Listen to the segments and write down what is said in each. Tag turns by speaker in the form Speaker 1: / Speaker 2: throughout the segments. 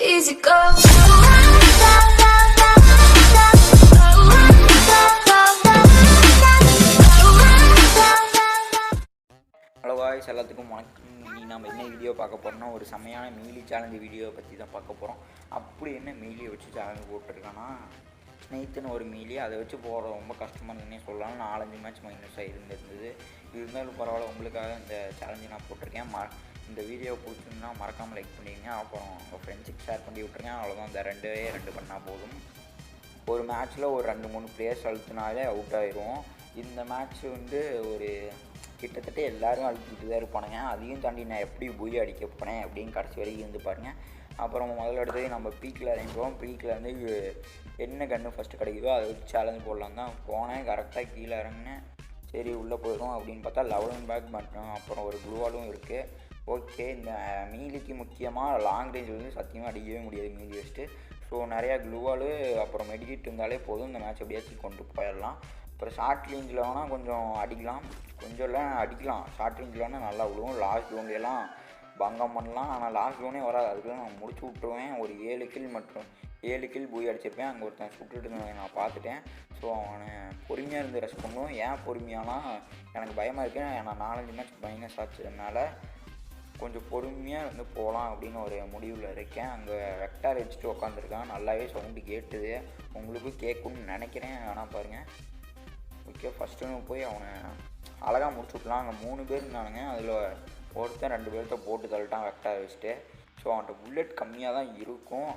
Speaker 1: Easy go.
Speaker 2: Hello guys, எல்லாத்துக்கும் வணக்கம். இனி நம்ம என்ன வீடியோ பார்க்க போகிறோம்னா ஒரு செம்மையான மீலி சேலஞ்சு வீடியோ பற்றி தான் பார்க்க போகிறோம். அப்படி என்ன மீலியை வச்சு சேலஞ்சு போட்டிருக்கான்னா, ஸ்னேத்துன்னு ஒரு மீலி அதை வச்சு போகிற ரொம்ப கஷ்டமாக இருந்ததுன்னே சொல்லலாம். 4-5 மேட்ச் மைனஸ் இருந்தது. இருந்தாலும் பரவாயில்ல, உங்களுக்காக இந்த சேலஞ்சு நான் போட்டிருக்கேன். இந்த வீடியோ பிடிச்சிருந்தா மறக்காமல் லைக் பண்ணிடுங்க. அப்புறம் உங்கள் ஃப்ரெண்ட்ஸுக்கு ஷேர் பண்ணி விட்ருங்க. அவ்வளோதான், இந்த ரெண்டு பண்ணால் போதும். ஒரு மேட்ச்சில் ஒரு 2-3 பிளேயர்ஸ் அழுத்தினாலே அவுட் ஆயிரும். இந்த மேட்ச் வந்து ஒரு கிட்டத்தட்ட எல்லோரும் அழுத்திட்டு தான் இருப்பானுங்க. அதையும் தாண்டி நான் எப்படி போய் அடிக்க போனேன் அப்படின்னு கடைசி வரைக்கும் இருந்து பாருங்கள். அப்புறம் முதல்ல எடுத்து நம்ம பீக்கில் இறங்கிடுவோம். பீக்கில் வந்து என்ன கன்று ஃபஸ்ட்டு கிடைக்குதோ அதை வச்சு சேலஞ்ச் போடலாம் தான் போனேன். கரெக்டாக கீழே இறங்கினேன். சரி உள்ளே போயிடும் அப்படின்னு பார்த்தா 11 பேக் மட்டும் அப்புறம் ஒரு க்ளூவாலும் இருக்குது. ஓகே, இந்த மீலிக்கு முக்கியமாக லாங் ரேஞ்ச் வந்து சத்தியமாக அடிக்கவே முடியாது மீலி வச்சுட்டு. ஸோ நிறையா க்ளூவாலு அப்புறம் மெடிக்கிட் இருந்தாலே போதும், இந்த மேட்ச் எப்படியாச்சும் கொண்டு போயிடலாம். அப்புறம் ஷார்ட் ரேஞ்சில் வேணால் கொஞ்சம் அடிக்கலாம், கொஞ்சம்லாம் அடிக்கலாம். ஷார்ட் ரேஞ்சில் வேணால் நல்லா விடுவோம். லாஸ்ட் ஜோன்லாம் பங்கம் பண்ணலாம். ஆனால் லாஸ்ட் ஜோனே வராது, அதுக்குள்ளே நான் முடிச்சு விட்ருவேன். ஒரு 7 கில் போய் அடிச்சிருப்பேன். அங்கே ஒருத்தன் சுட்டுட்டு நான் பார்த்துட்டேன். ஸோ அவனை பொறுமையாக இருந்து ரெஸ்ட் பண்ணுவோம். ஏன் பொறுமையானா, எனக்கு பயமாக இருக்குது. நான் 4-5 மேட்ச் மைனஸ் ஆச்சதுனால கொஞ்சம் பொறுமையாக வந்து போகலாம் அப்படின்னு ஒரு முடிவில் இருக்கேன். அங்கே வெக்டார் வச்சுட்டு உட்காந்துருக்கான். நல்லாவே சவுண்டு கேட்டுது, உங்களுக்கும் கேட்கும்னு நினைக்கிறேன். ஆனால் பாருங்கள். ஓகே, ஃபஸ்ட்டு போய் அவனை அழகாக முடிச்சு விட்லாம். அங்கே 3 பேர் இருந்தானுங்க. அதில் ஒருத்தன் 2 பேர்த்த போட்டு தள்ளிட்டான் வெக்டார் வச்சுட்டு. ஸோ அவன்கிட்ட புல்லட் கம்மியாக தான் இருக்கும்.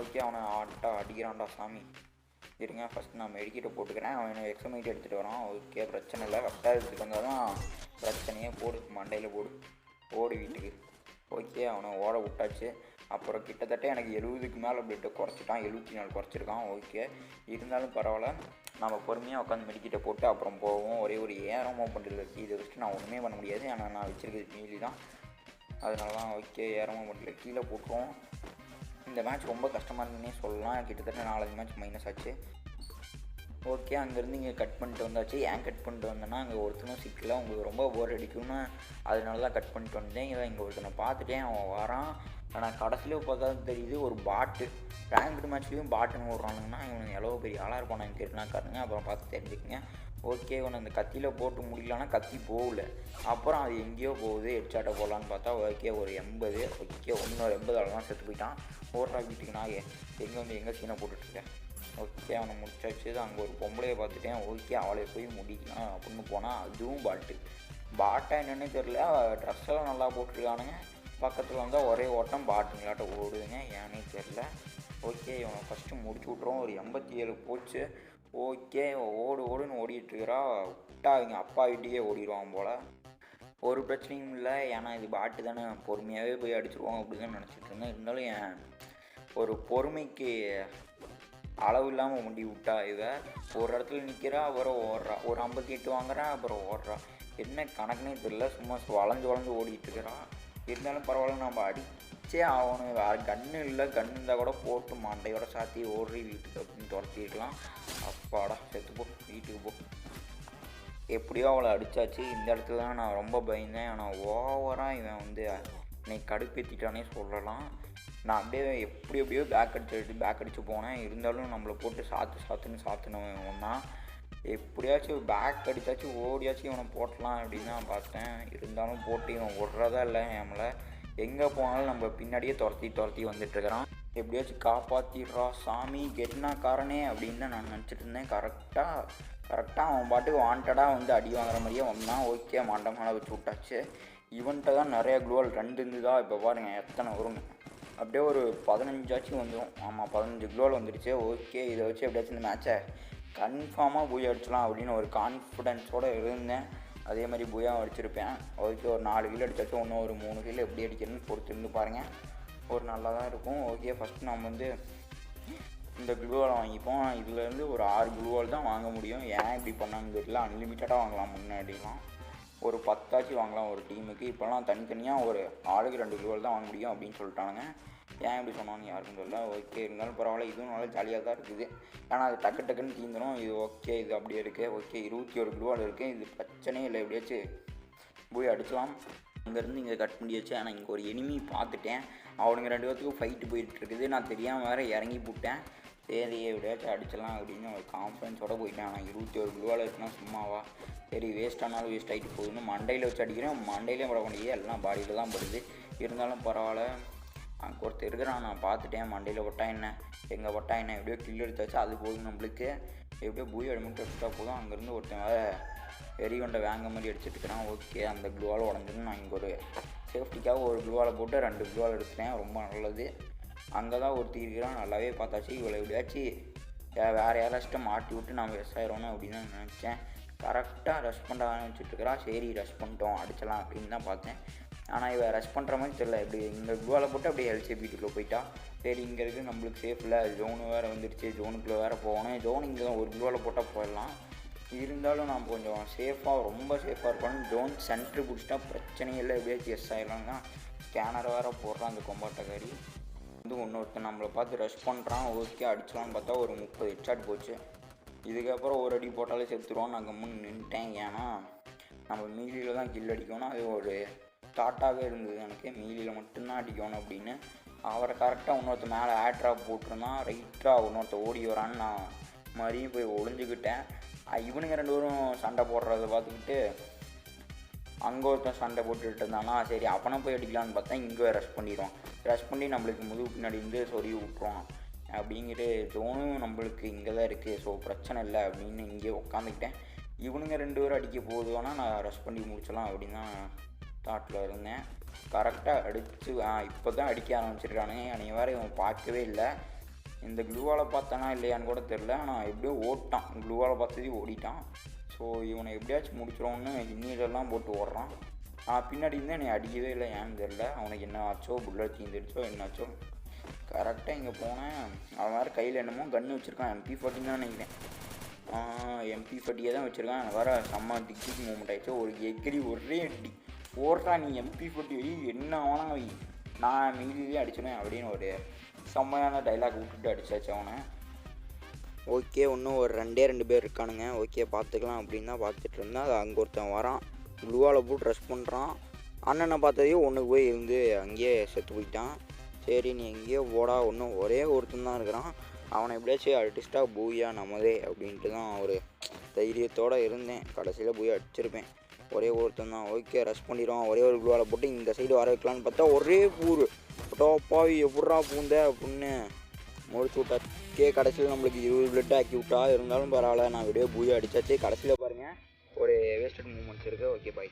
Speaker 2: ஓகே, அவனை அடிக்கிறான்டா சாமி. இருங்க, ஃபஸ்ட்டு நான் மெடிக்கிட்ட போட்டுக்கிறேன். அவன் எக்ஸமைட் எடுத்துகிட்டு வரான். ஓகே, பிரச்சனை இல்லை. வெக்டார் எடுத்துகிட்டு வந்தால் தான் பிரச்சனையே. போடு, மண்டையில் ஓடு வீட்டுக்கு. ஓகே, அவனை ஓட விட்டாச்சு. அப்புறம் கிட்டத்தட்ட எனக்கு 70க்கு மேலே பிளட்டை குறைச்சிட்டான். 74 குறைச்சிருக்கான். ஓகே, இருந்தாலும் பரவாயில்ல, நம்ம பொறுமையாக உட்காந்து மெடிக்கிட்ட போட்டு அப்புறம் போவோம். ஒரே ஒரு ஏரமோ பண்ணுறது வச்சு இதை வச்சுட்டு நான் ஒன்றுமே பண்ண முடியாது. ஆனால் நான் வச்சுருக்கிறது மீலி தான், அதனால தான். ஓகே, ஏரமோ பண்ணுறது கீழே போட்டுருவோம். இந்த மேட்ச் ரொம்ப கஷ்டமாக இருந்துன்னே சொல்லலாம். கிட்டத்தட்ட 4-5 மேட்ச் மைனஸ் ஆச்சு. ஓகே, அங்கேருந்து இங்கே கட் பண்ணிட்டு வந்தாச்சு. ஏன் கட் பண்ணிட்டு வந்தேன்னா, அங்கே ஒருத்தனும் சிக்கல, உங்களுக்கு ரொம்ப போர் அடிக்கும்னு அதனால தான் கட் பண்ணிட்டு வந்தேன். இங்கே ஒருத்தனை பார்த்துட்டேன், அவன் வரான். ஆனால் கடைசியில் பார்த்தா தெரியுது ஒரு பாட்டு. ரேங்க்டு மேட்ச்லேயும் பாட்டுன்னு விட்றானுங்கன்னா இவனுக்கு எவ்வளோ பெரிய ஆளாக இருப்பான் எனக்கு தெரியலனா காட்டுங்க. அப்புறம் பார்த்து தெரிஞ்சுக்கங்க. ஓகே, இவனை அந்த கத்தியில் போட்டு முடியலன்னா கத்தி போகல. அப்புறம் அது எங்கேயோ போகுது. ஹெட்ஷாட்டை போடலான்னு பார்த்தா ஓகே ஒரு 80. ஓகே, இன்னொரு 80 தான் செத்து போயிட்டான். ஓடுறா வீட்டுக்கு. நான் எங்கே சீனை போட்டுட்ருக்கேன். ஓகே, அவனை முடிச்சாச்சு. அங்கே ஒரு பொம்பளையை பார்த்துட்டேன். ஓகே, அவளை போய் முடிக்கலாம் அப்படின்னு போனால் அதுவும் பாட்டா என்னன்னே தெரில. ட்ரெஸ்ஸெல்லாம் நல்லா போட்டிருக்கானுங்க. பக்கத்தில் வந்தால் ஒரே ஓட்டம் பாட்டுங்களாட்ட ஓடுதுங்க, ஏன்னே தெரில. ஓகே, இவனை ஃபஸ்ட்டு முடிச்சு விட்ருவோம். ஒரு 87 போச்சு. ஓகே, ஓடுன்னு ஓடிட்டுருக்கிறா. விட்டா அவங்க அப்பா வீட்டுக்கே ஓடிடுவான் போல். ஒரு பிரச்சனையும் இல்லை, ஏன்னா இது பாட்டு தானே, பொறுமையாகவே போய் அடிச்சிருவோம் அப்படி தான் நினச்சிட்டு இருந்தேன். இருந்தாலும் என் ஒரு பொறுமைக்கு அளவு இல்லாமல் முண்டி விட்டா. இதை ஒரு இடத்துல நிற்கிறா, அப்புறம் ஓடுறா. ஒரு 58 வாங்குறா, அப்புறம் ஓடுறா. என்ன கணக்குனே தெரியல, சும்மா வளைஞ்சு ஓடிட்டு இருக்கிறா. இருந்தாலும் பரவாயில்ல, நம்ம அடித்தே ஆகணும். வேறு கன்று இல்லை, கன்று இருந்தால் கூட போட்டு மண்டையோட சாத்தி ஓடுறி வீட்டுக்கு அப்படின்னு துரத்திருக்கலாம். அப்பாடா, செத்துப்போ, வீட்டுக்கு போ. எப்படியோ அவளை அடித்தாச்சு. இந்த இடத்துல தான் நான் ரொம்ப பயந்தேன். ஆனால் ஓவராக இவன் வந்து என்னை கடுப்பேற்றிட்டானே சொல்லலாம். நான் அப்படியே எப்படியோ பேக் அடித்து போனேன். இருந்தாலும் நம்மளை போட்டு சாத்துனவன் தான். எப்படியாச்சும் பேக் அடித்தாச்சும் ஓடியாச்சும் இவனை போட்டலாம் அப்படின்னு தான் பார்த்தேன். இருந்தாலும் போட்டு இவன் விட்றதா இல்லை. நம்மளை எங்கே போனாலும் நம்ம பின்னாடியே துரத்தி வந்துட்டுருக்கிறான். எப்படியாச்சும் காப்பாற்றிடுறா சாமி, கெட்னாக்காரனே அப்படின்னு தான் நான் நினச்சிட்டு இருந்தேன். கரெக்டாக அவன் பாட்டுக்கு வாண்டடாக வந்து அடி வாங்குற மாதிரியே வந்தான். ஓகே, மண்டை மேலே வச்சு விட்டாச்சு. இவன்கிட்ட தான் நிறையா க்ளோவல் 2 இருந்துதா. இப்போ பாருங்கள் எத்தனை வருங்க. அப்படியே ஒரு 15 வந்துடும். ஆமாம், 15 க்ளோவல் வந்துடுச்சு. ஓகே, இதை வச்சு எப்படியாச்சும் இந்த மேட்சை கன்ஃபார்மாக பூயா அடிச்சலாம் அப்படின்னு ஒரு கான்ஃபிடென்ஸோடு இருந்தேன். அதே மாதிரி பூயா அடிச்சிருப்பேன். ஓகே, ஒரு 4 கிலோ அடிச்சாச்சும் இன்னும் ஒரு 3 கிலோ எப்படி அடிக்கிறதுன்னு பொறுத்திருந்து பாருங்கள். ஒரு நல்லா தான் இருக்கும். ஓகே, ஃபஸ்ட்டு நம்ம வந்து இந்த க்ளூவால் வாங்கிப்போம். இதுலேருந்து ஒரு 6 க்ளூவால் தான் வாங்க முடியும். ஏன் இப்படி பண்ணாங்கன்னு தெரியல. அன்லிமிட்டடாக வாங்கலாம். முன்னாடிலாம் ஒரு 10 வாங்கலாம் ஒரு டீமுக்கு. இப்போலாம் தனித்தனியாக ஒரு ஆளுக்கு 2 க்ளூவால் தான் வாங்க முடியும் அப்படின்னு சொல்லிட்டானுங்க. ஏன் இப்படி சொன்னாங்க யாருக்கும் தெரியல. ஓகே, இருந்தாலும் பரவாயில்ல, இதுவும் நல்லா ஜாலியாக தான் இருக்குது. ஏன்னா அது டக்குன்னு தீந்துடும். இது ஓகே, இது அப்படியே இருக்குது. ஓகே, 21 க்ளூவால் இருக்குது. இது பிரச்சனையே இல்லை, எப்படியாச்சும் போய் அடிக்கலாம். அங்கேருந்து இங்கே கட் பண்ணியாச்சு. ஆனால் இங்கே ஒரு எனிமி பார்த்துட்டேன். அவனுங்க 2 பேர்த்துக்கும் ஃபைட்டு போயிட்டுருக்குது. நான் தெரியாமல் வேறு இறங்கி போட்டேன். சரி எப்படியாச்சும் அடிச்சிடலாம் அப்படின்னு ஒரு கான்ஃபிடன்ஸோடு போயிட்டேன். ஆனால் 21 க்ளூவால் இருக்குன்னா சும்மாவா, சரி வேஸ்ட் ஆனாலும் வேஸ்ட் ஆகிட்டு போகுதுன்னு மண்டையில் வச்சு அடிக்கிறேன். மண்டையிலே பட முடியாது, எல்லாம் பாடியில் தான் படுது. இருந்தாலும் பரவாயில்ல, அங்கே ஒருத்தர் இருக்கிறான், நான் பார்த்துட்டேன். மண்டையில் ஒட்டா என்ன, எங்கே ஒட்டா என்ன, எப்படியோ கில் எடுத்தாச்சு, அது போதும் நம்மளுக்கு. எப்படியோ பூய் அடிமட்டு எடுத்துட்டா போதும். அங்கேருந்து ஒருத்தன் வேறு வெறி கொண்ட வேங்க மாதிரி அடிச்சுட்டு இருக்கிறான். ஓகே, அந்த க்ளூவால் உடஞ்சிருந்து நான் இங்கே ஒரு சேஃப்டிக்காக ஒரு க்ளூவால் போட்டு 2 க்ளூவால் எடுத்துட்டேன். ரொம்ப நல்லது. அங்கே தான் ஒருத்தி இருக்கிறான், நல்லாவே பார்த்தாச்சு. இவளை எப்படியாச்சும் வேறு யாராச்சும் மாட்டி விட்டு நான் ரெஸ் ஆயிரோன்னு அப்படின்னு தான் நினச்சேன். கரெக்டாக ரஷ் பண்ண ஆரம்பிச்சுட்ருக்கிறா. சரி ரஷ் பண்ணிட்டோம், அடிச்சலாம் அப்படின்னு தான் பார்த்தேன். ஆனால் இவன் ரஷ் பண்ணுற மாதிரி தெரியல. இப்படி இங்கே க்ளூவால் போட்டு அப்படியே எல்சிபிக்குள்ளே போயிட்டா. சரி இங்கே இருக்குது நம்மளுக்கு சேஃப் இல்லை, ஜோனு வேறு வந்துடுச்சு, ஜோனுக்குள்ளே வேறு போகணும். ஜோன் இங்கே தான் ஒரு க்ளூவால் போட்டால் போயிடலாம். இருந்தாலும் நான் கொஞ்சம் சேஃபாக, ரொம்ப சேஃபாக இருக்கணும். ஜோன் சென்ட்ரு பிடிச்சிட்டா பிரச்சனையே இல்லை, எப்படியாச்சும் எஸ் ஆகிடலாம்னா. ஸ்கேனர் வேறு போடுறான் அந்த கொம்பாட்டக்காரி. வந்து இன்னொருத்தன் நம்மளை பார்த்து ரஷ் பண்ணுறான். ஓகே அடிச்சலான்னு பார்த்தா ஒரு 30 ஹெட்ஷாட் போச்சு. இதுக்கப்புறம் ஒரு அடி போட்டாலே செத்துருவோம். நான் கம்முன்னு நின்ட்டேன். ஏன்னா நம்ம மீலியில் தான் கில் அடிக்கணும். அது ஒரு தாட்டாகவே இருந்தது எனக்கு, மீலியில் மட்டும்தான் அடிக்கணும் அப்படின்னு. அவரை கரெக்டாக இன்னொருத்த மேலே ஏட்ராப் போட்டிருந்தான். ரைட்டாக இன்னொருத்த ஓடி வரான்னு நான் மறுபடியும் போய் ஒளிஞ்சுக்கிட்டேன். இவனுங்க 2 பேரும் சண்டை போடுறத பார்த்துக்கிட்டு அங்கே ஒருத்தன் சண்டை போட்டுக்கிட்டு இருந்தானா. சரி அவனை போய் அடிக்கலான்னு பார்த்தா இங்கே ரஷ் பண்ணிடுவான். ரஷ் பண்ணி நம்மளுக்கு முதுகு பின்னாடி இருந்து சொறி விட்ருவான். அப்படிங்கிட்டு ஜோனும் நம்மளுக்கு இங்கே தான் இருக்குது, ஸோ பிரச்சனை இல்லை அப்படின்னு இங்கே உட்காந்துக்கிட்டேன். இவனுங்க 2 பேரும் அடிக்க போதுவானா நான் ரஷ் பண்ணி முடிச்சலாம் அப்படின்னு தான் தாட்டில் இருந்தேன். கரெக்டாக அடித்து இப்போ தான் அடிக்க ஆரம்பிச்சிருக்கானுங்க. அன்றைக்கி வேறு இவன் பார்க்கவே இல்லை. இந்த க்ளூவால் பார்த்தானா இல்லையான்னு கூட தெரில. ஆனால் எப்படியோ ஓட்டான், க்ளூவால் பார்த்ததே ஓடிட்டான். ஸோ இவனை எப்படியாச்சும் முடிச்சிடோன்னு இன்னீரெல்லாம் போட்டு ஓடுறான். பின்னாடி இருந்தால் என்னை அடிக்கவே இல்லை, ஏன்னு தெரில. அவனுக்கு என்ன ஆச்சோ, புல்லட் தீந்துடுச்சோ என்னாச்சோ. கரெக்டாக இங்கே போனேன். அவன் வேறு கையில் என்னமோ கன்று வச்சுருக்கான். MP40 தான் நினைக்கிறேன். MP40 தான் வச்சுருக்கான். எனக்கு வேறு செம்ம டிக் மூமெண்ட் ஆகிடுச்சு. ஒரு எக்கடி ஒரே அடி ஓடுறா, நீ MP40 என்ன ஆனா நான் மீதியே அடிச்சிடுவேன் அப்படின்னு ஒரு செம்மையான டைலாக் விட்டுட்டு அடித்தாச்சு அவனை. ஓகே, இன்னும் ஒரு 2 பேர் இருக்கானுங்க. ஓகே பார்த்துக்கலாம் அப்படின்னு தான் பார்த்துட்டு இருந்தேன். அது அங்கே ஒருத்தன் வரான், க்ளூவால் போட்டு ரஷ் பண்ணுறான். அண்ணனை பார்த்ததையும் ஒன்றுக்கு போய் இருந்து அங்கேயே செத்து போயிட்டான். சரி நீ எங்கேயோ போடா, இன்னும் ஒரே ஒருத்தன் தான் இருக்கிறான். அவனை எப்படியாச்சும் அடிச்சிட்டா பூயா நமதே அப்படின்ட்டு தான் ஒரு தைரியத்தோடு இருந்தேன். கடைசியில் போய் அடிச்சிருப்பேன். ஒரே ஒருத்தன் தான். ஓகே ரஷ் பண்ணிடுவான். ஒரே ஒரு க்ளூவால் போட்டு இந்த சைடு வர வைக்கலான்னு பார்த்தா ஒரே பூர் டோப்பாவி எப்பட்றா பூந்த அப்படின்னு முடிச்சு விட்டா. கடைசியில் நம்மளுக்கு 20 பிளட் ஆக்கி விட்டா. இருந்தாலும் பரவாயில்ல, நான் விடியோ பூயா அடித்தாச்சு. கடைசியில் பாருங்கள் ஒரு வேஸ்டட் மூமெண்ட்ஸ் இருக்குது. Okay bye.